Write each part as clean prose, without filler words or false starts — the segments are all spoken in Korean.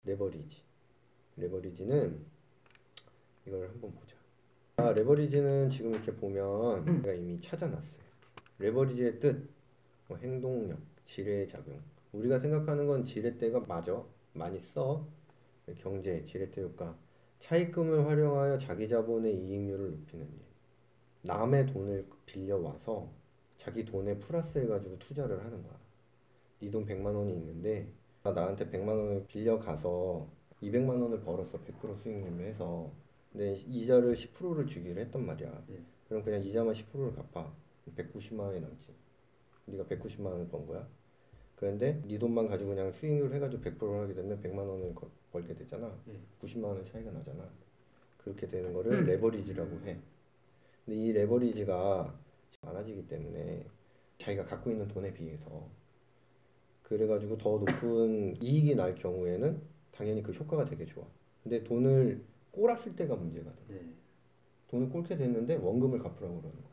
레버리지. 레버리지는 이걸 한번 보자. 레버리지는 지금 이렇게 보면 제가 이미 찾아놨어요. 레버리지의 뜻, 뭐 행동력, 지뢰작용. 우리가 생각하는 건 지렛대가 맞아. 많이 써. 경제, 지렛대 효과. 차입금을 활용하여 자기 자본의 이익률을 높이는 일. 남의 돈을 빌려와서 자기 돈에 플러스 해가지고 투자를 하는 거야. 네 돈 100만 원이 있는데 나한테 100만 원을 빌려가서 200만 원을 벌었어. 100% 수익률로 해서. 근데 이자를 10%를 주기로 했단 말이야. 그럼 그냥 이자만 10%를 갚아. 190만 원이 남지. 네가 190만 원을 번 거야. 그런데 네 돈만 가지고 그냥 수익률 해가지고 100%를 하게 되면 100만 원을 벌게 되잖아. 90만 원의 차이가 나잖아. 그렇게 되는 거를 레버리지라고 해. 근데 이 레버리지가 많아지기 때문에 자기가 갖고 있는 돈에 비해서 그래가지고 더 높은 이익이 날 경우에는 당연히 그 효과가 되게 좋아. 근데 돈을 꼬랐을 때가 문제가 돼. 돈을 꼴게 됐는데 원금을 갚으라고 그러는 거야.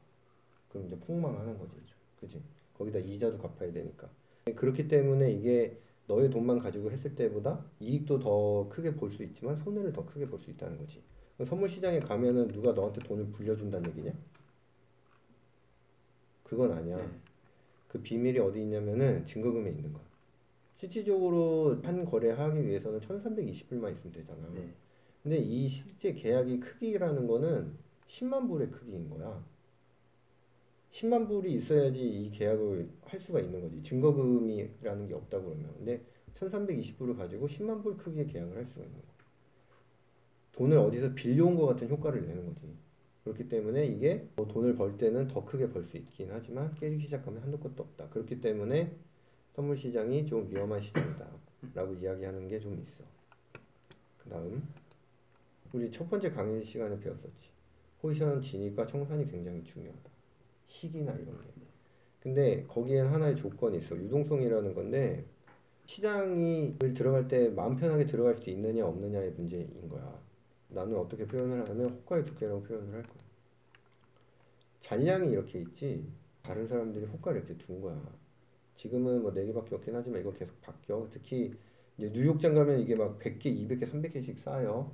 그럼 이제 폭망하는 거지. 그지? 거기다 이자도 갚아야 되니까. 그렇기 때문에 이게 너의 돈만 가지고 했을 때보다 이익도 더 크게 볼 수 있지만 손해를 더 크게 볼 수 있다는 거지. 선물 시장에 가면은 누가 너한테 돈을 불려준다는 얘기냐? 그건 아니야. 그 비밀이 어디 있냐면은 증거금에 있는 거야. 실질적으로 한 거래 하기 위해서는 1320불만 있으면 되잖아. 근데 이 실제 계약이 크기라는 거는 10만 불의 크기인 거야. 10만 불이 있어야지 이 계약을 할 수가 있는 거지. 증거금이라는 게 없다고 그러면. 근데 1320불을 가지고 10만 불 크기의 계약을 할 수가 있는 거야. 돈을 어디서 빌려온 것 같은 효과를 내는 거지. 그렇기 때문에 이게 뭐 돈을 벌 때는 더 크게 벌 수 있긴 하지만 깨지기 시작하면 한도 끝도 없다. 그렇기 때문에 선물 시장이 좀 위험한 시장이다 라고 이야기하는 게 좀 있어. 그 다음 우리 첫 번째 강의 시간에 배웠었지. 포지션 진입과 청산이 굉장히 중요하다. 시기나 이런 게. 근데 거기엔 하나의 조건이 있어. 유동성이라는 건데 시장이 들어갈 때 마음 편하게 들어갈 수 있느냐 없느냐의 문제인 거야. 나는 어떻게 표현을 하냐면 호가의 두께라고 표현을 할 거야. 잔량이 이렇게 있지 다른 사람들이 호가를 이렇게 둔 거야. 지금은 뭐 4개밖에 없긴 하지만 이거 계속 바뀌어. 특히 이제 뉴욕장 가면 이게 막 100개, 200개, 300개씩 쌓여.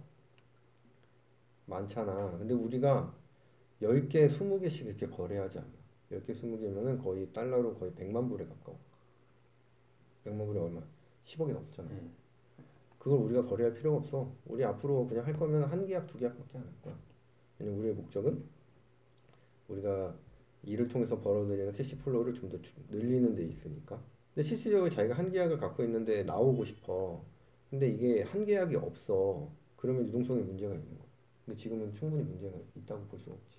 많잖아. 근데 우리가 10개, 20개씩 이렇게 거래하지 않아. 10개, 20개면은 거의 달러로 거의 100만 불에 가까워. 100만 불이 얼마? 10억이 넘잖아. 그걸 우리가 거래할 필요가 없어. 우리 앞으로 그냥 할 거면 한 계약, 두 계약밖에 안 할 거야. 왜냐면 우리의 목적은 우리가 일을 통해서 벌어들이는 캐시플로우를 좀 더 늘리는 데 있으니까. 근데 실질적으로 자기가 한 계약을 갖고 있는데 나오고 싶어. 근데 이게 한 계약이 없어. 그러면 유동성에 문제가 있는 거야. 근데 지금은 충분히 문제가 있다고 볼 수 없지.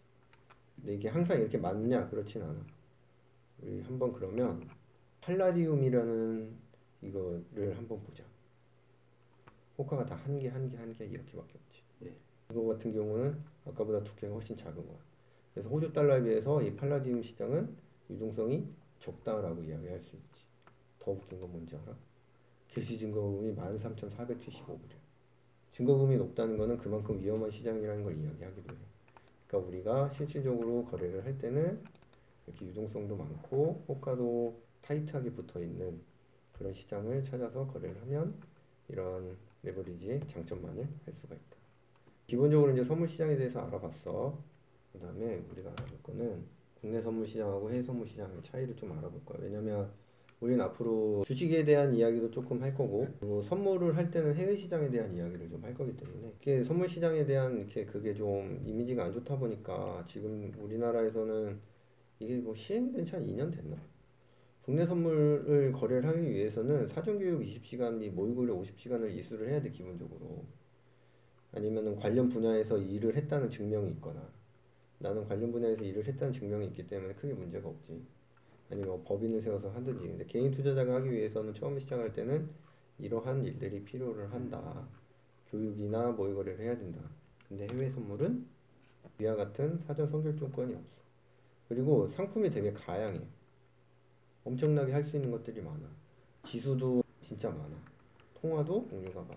근데 이게 항상 이렇게 맞냐? 그렇진 않아. 우리 한번 그러면 팔라디움이라는 이거를 한번 보자. 호가가 다 한 개, 한 개, 한 개 이렇게밖에 없지. 이거 같은 경우는 아까보다 두께가 훨씬 작은 거야. 그래서 호주 달러에 비해서 이 팔라디움 시장은 유동성이 적다라고 이야기할 수 있지. 더 웃긴 건 뭔지 알아? 개시 증거금이 13,475불이야. 증거금이 높다는 거는 그만큼 위험한 시장이라는 걸 이야기하기도 해. 그러니까 우리가 실질적으로 거래를 할 때는 이렇게 유동성도 많고 호가도 타이트하게 붙어 있는 그런 시장을 찾아서 거래를 하면 이런 레버리지의 장점만을 할 수가 있다. 기본적으로 이제 선물 시장에 대해서 알아봤어. 그 다음에 우리가 알아볼 거는 국내 선물 시장하고 해외 선물 시장의 차이를 좀 알아볼 거야. 왜냐면 우리는 앞으로 주식에 대한 이야기도 조금 할 거고, 그리고 선물을 할 때는 해외 시장에 대한 이야기를 좀 할 거기 때문에, 이게 선물 시장에 대한 이렇게 그게 좀 이미지가 안 좋다 보니까 지금 우리나라에서는 이게 뭐 시행된 지 한 2년 됐나? 국내 선물을 거래를 하기 위해서는 사전교육 20시간 및 모의고려 50시간을 이수를 해야 돼, 기본적으로. 아니면은 관련 분야에서 일을 했다는 증명이 있거나, 나는 관련 분야에서 일을 했다는 증명이 있기 때문에 크게 문제가 없지. 아니면 뭐 법인을 세워서 하든지. 근데 개인 투자자가 하기 위해서는 처음 시작할 때는 이러한 일들이 필요를 한다. 교육이나 모의고래를 해야 된다. 근데 해외 선물은 위와 같은 사전 선결 조건이 없어. 그리고 상품이 되게 다양해. 엄청나게 할 수 있는 것들이 많아. 지수도 진짜 많아. 통화도 종류가 많아.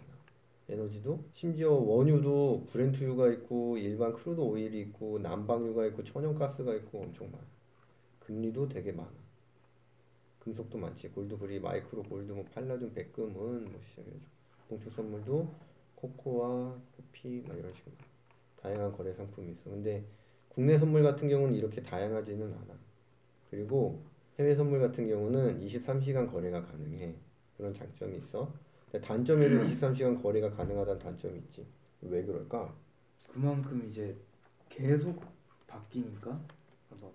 에너지도 심지어 원유도 브렌트유가 있고 일반 크루드 오일이 있고 난방유가 있고 천연가스가 있고 엄청 많아. 금리도 되게 많아. 금속도 많지. 골드브리, 마이크로 골드, 뭐 팔라듐, 백금은 뭐 시작해가지고 봉축 선물도 코코아, 커피 막 이런 식으로 다양한 거래 상품이 있어. 근데 국내 선물 같은 경우는 이렇게 다양하지는 않아. 그리고 해외 선물 같은 경우는 23시간 거래가 가능해. 그런 장점이 있어. 근데 단점에도 23시간 거래가 가능하다는 단점이 있지. 왜 그럴까? 그만큼 이제 계속 바뀌니까. 막,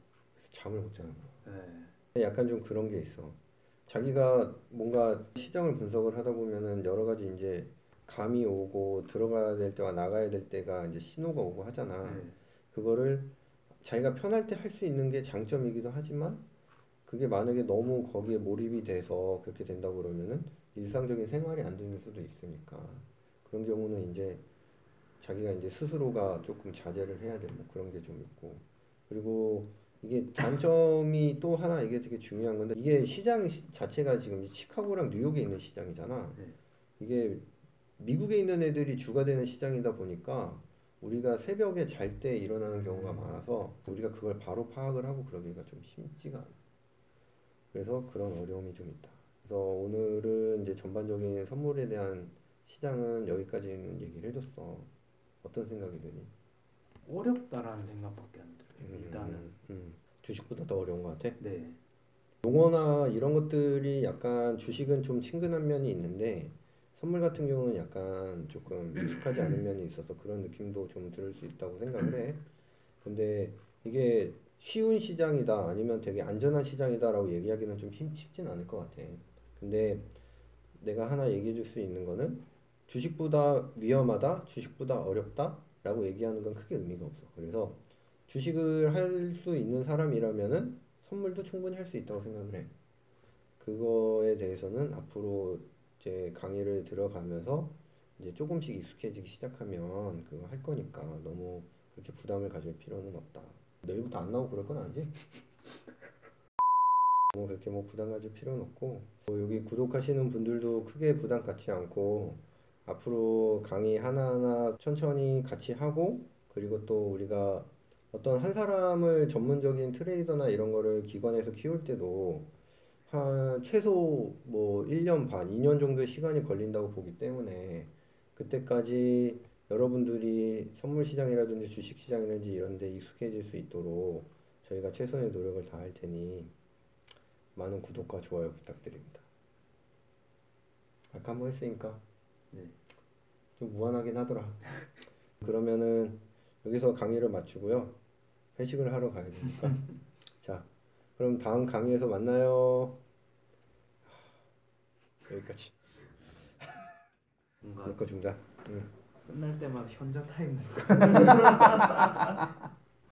잠을 못 자는 거야. 네. 약간 좀 그런 게 있어. 자기가 뭔가 시장을 분석을 하다 보면은 여러 가지 이제 감이 오고 들어가야 될 때와 나가야 될 때가 이제 신호가 오고 하잖아. 네. 그거를 자기가 편할 때 할 수 있는 게 장점이기도 하지만 그게 만약에 너무 거기에 몰입이 돼서 그렇게 된다고 그러면은 일상적인 생활이 안 되는 수도 있으니까 그런 경우는 이제 자기가 이제 스스로가 조금 자제를 해야 되는 그런 게 좀 있고 그리고 이게 단점이 또 하나 이게 되게 중요한 건데 이게 시장 자체가 지금 시카고랑 뉴욕에 있는 시장이잖아. 네. 이게 미국에 있는 애들이 주가 되는 시장이다 보니까 우리가 새벽에 잘 때 일어나는 경우가 많아서 우리가 그걸 바로 파악을 하고 그러기가 좀 쉽지가 않아. 그래서 그런 어려움이 좀 있다. 그래서 오늘은 이제 전반적인 선물에 대한 시장은 여기까지는 얘기를 해줬어. 어떤 생각이 드니? 어렵다라는 생각밖에 안 들어요. 일단은. 주식보다 더 어려운 것 같아? 네. 용어나 이런 것들이 약간 주식은 좀 친근한 면이 있는데 선물 같은 경우는 약간 조금 익숙하지 않은 면이 있어서 그런 느낌도 좀 들을 수 있다고 생각을 해. 근데 이게 쉬운 시장이다 아니면 되게 안전한 시장이다라고 얘기하기는 좀 쉽진 않을 것 같아. 근데 내가 하나 얘기해 줄 수 있는 거는 주식보다 위험하다, 주식보다 어렵다라고 얘기하는 건 크게 의미가 없어. 그래서 주식을 할 수 있는 사람이라면은 선물도 충분히 할 수 있다고 생각을 해. 그거에 대해서는 앞으로 이제 강의를 들어가면서 이제 조금씩 익숙해지기 시작하면 그거 할 거니까 너무 그렇게 부담을 가질 필요는 없다. 내일부터 안 나오고 그럴 건 아니지? 뭐 그렇게 뭐 부담 가질 필요는 없고 뭐 여기 구독하시는 분들도 크게 부담 갖지 않고 앞으로 강의 하나하나 천천히 같이 하고 그리고 또 우리가 어떤 한 사람을 전문적인 트레이더나 이런 거를 기관에서 키울 때도 한 최소 뭐 1년 반, 2년 정도의 시간이 걸린다고 보기 때문에 그때까지 여러분들이 선물 시장이라든지 주식 시장이라든지 이런 데 익숙해질 수 있도록 저희가 최선의 노력을 다할 테니 많은 구독과 좋아요 부탁드립니다. 아까 한번 했으니까 네. 좀 무한하긴 하더라. 그러면은 여기서 강의를 마치고요. 회식을 하러 가야 되니까. 자, 그럼 다음 강의에서 만나요. 여기까지. 뭔가 내 거 준다. 응. 끝날 때마다 현자 타임.